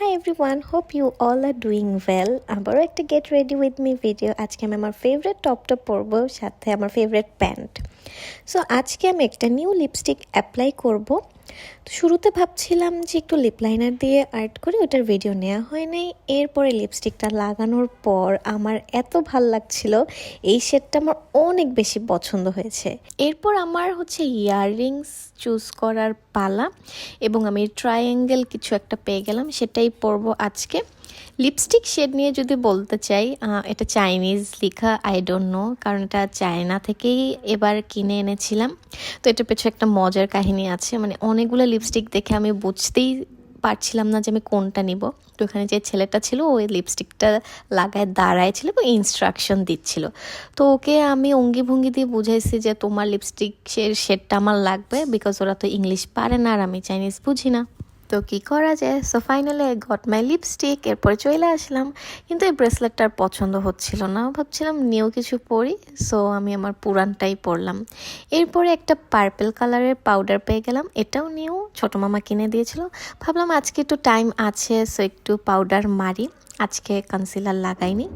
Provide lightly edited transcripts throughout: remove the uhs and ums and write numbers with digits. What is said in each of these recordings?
Hi everyone, hope you all are doing well. আবারও একটা get ready with me video. আজকে আমি আমার ফেভারিট টপটা পরবো, সাথে আমার ফেভারিট প্যান্ট। সো আজকে আমি একটা নিউ লিপস্টিক অ্যাপ্লাই করব। তো শুরুতে ভাবছিলাম যে একটু লিপ লাইনার দিয়ে আর্ট করে ওটার ভিডিও নেওয়া হয় নাই। এরপরে লিপস্টিকটা লাগানোর পর আমার এত ভাল লাগছিল, এই শেডটা আমার অনেক বেশি পছন্দ হয়েছে। এরপর আমার হচ্ছে ইয়াররিংস চুজ করার পালা, এবং আমি ট্রায়াঙ্গেল কিছু একটা পেয়ে গেলাম, সেটাই পরবো আজকে। লিপস্টিক শেড নিয়ে যদি বলতে চাই, এটা চাইনিজ লেখা, আই ডোন্ট নো, কারণ এটা চায়না থেকেই এবার কিনে এনেছিলাম। তো এটার পেছনে একটা মজার কাহিনী আছে, মানে অনেকগুলো লিপস্টিক দেখে আমি বুঝতেই পারছিলাম না যে আমি কোনটা নিব। তো ওখানে যে ছেলেটা ছিল ওই লিপস্টিকটা লাগায় দাঁড়ায় ছিল এবং ইনস্ট্রাকশন দিচ্ছিল। তো ওকে আমি অঙ্গি ভঙ্গি দিয়ে বুঝাইছি যে তোমার লিপস্টিকের শেডটা আমার লাগবে, বিকজ ওরা তো ইংলিশ পারে না আর আমি চাইনিজ বুঝি না। তো কী করা যায়, so finally I got my lipstick. এরপরে চলে আসলাম, কিন্তু এই ব্রেসলেটটার পছন্দ হচ্ছিল না, ভাবছিলাম নিউ কিছু পরি, সো আমি আমার পুরানটাই পরলাম। এরপরে একটা পার্পল কালারের পাউডার পেয়ে গেলাম, এটাও নিউ, ছোটো মামা কিনে দিয়েছিল। ভাবলাম আজকে একটু টাইম আছে, সো একটু পাউডার মারি। আজকে কনসিলার লাগাইনি।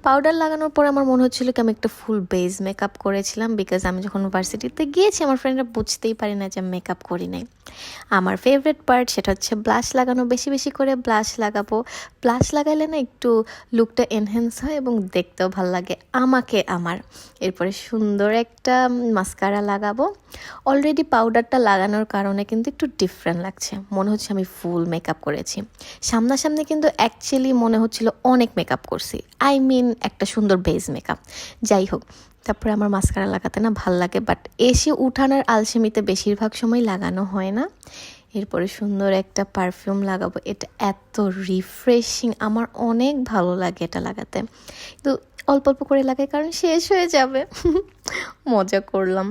পাউডার লাগানোর পর আমার মনে হচ্ছিল কি আমি একটা ফুল বেজ মেকআপ করেছিলাম, বিকজ আমি যখন ইউনিভার্সিটিতে গিয়েছি আমার ফ্রেন্ডরা বুঝতেই পারি না যে মেকআপ করি নাই। আমার ফেভারিট পার্ট সেটা হচ্ছে ব্লাশ লাগানো, বেশি বেশি করে ব্লাশ লাগাবো। ব্লাশ লাগাইলে না একটু লুকটা এনহ্যান্স হয় এবং দেখতেও ভালো লাগে আমাকে আমার। এরপরে সুন্দর একটা মাস্কারা লাগাবো। অলরেডি পাউডারটা লাগানোর কারণে কিন্তু একটু ডিফারেন্ট লাগছে, মনে হচ্ছে আমি ফুল মেকআপ করেছি। সামনাসামনি কিন্তু অ্যাকচুয়ালি মনে হচ্ছিল অনেক মেকআপ করছি, আই মিন একটা সুন্দর বেজ মেকআপ। যাই হোক, তারপরে আমার মাস্কারা লাগাতে না ভাল লাগে, বাট এসে উঠানোর আলসেমিতে বেশিরভাগ সময় লাগানো হয় না। এরপরে সুন্দর একটা পারফিউম লাগাবো, এটা এত রিফ্রেশিং, আমার অনেক ভালো লাগে এটা লাগাতে। তো অল্প অল্প করে লাগাই কারণ শেষ হয়ে যাবে। মজা করলাম,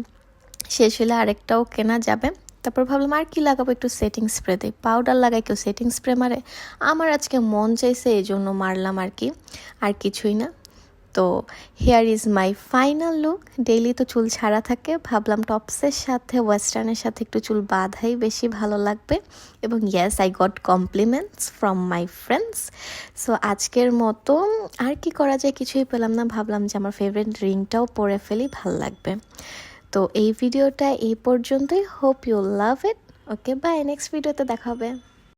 শেষ হলে আরেকটাও কেনা যাবে। তারপর ভাবলাম আর কি লাগাবো, একটু সেটিং স্প্রে দিই। পাউডার লাগাই, কেউ সেটিং স্প্রে মারে, আমার আজকে মন চাইছে এই জন্য মারলাম আর কি, আর কিছুই না। তো hair is my final look. Daily তো চুল ছাড়া থাকে, ভাবলাম টপসের সাথে ওয়েস্টার্নের সাথে একটু চুল বাঁধাই বেশি ভালো লাগবে। এবং yes, I got compliments from my friends. So আজকের মতো আর কি করা যায়, কিছুই পেলাম না, ভাবলাম যে আমার ফেভারিট রিংটাও পরে ফেলি, ভাল লাগবে। তো এই ভিডিওটা এই পর্যন্তই, hope you love it. Okay, bye, next ভিডিওতে দেখা হবে।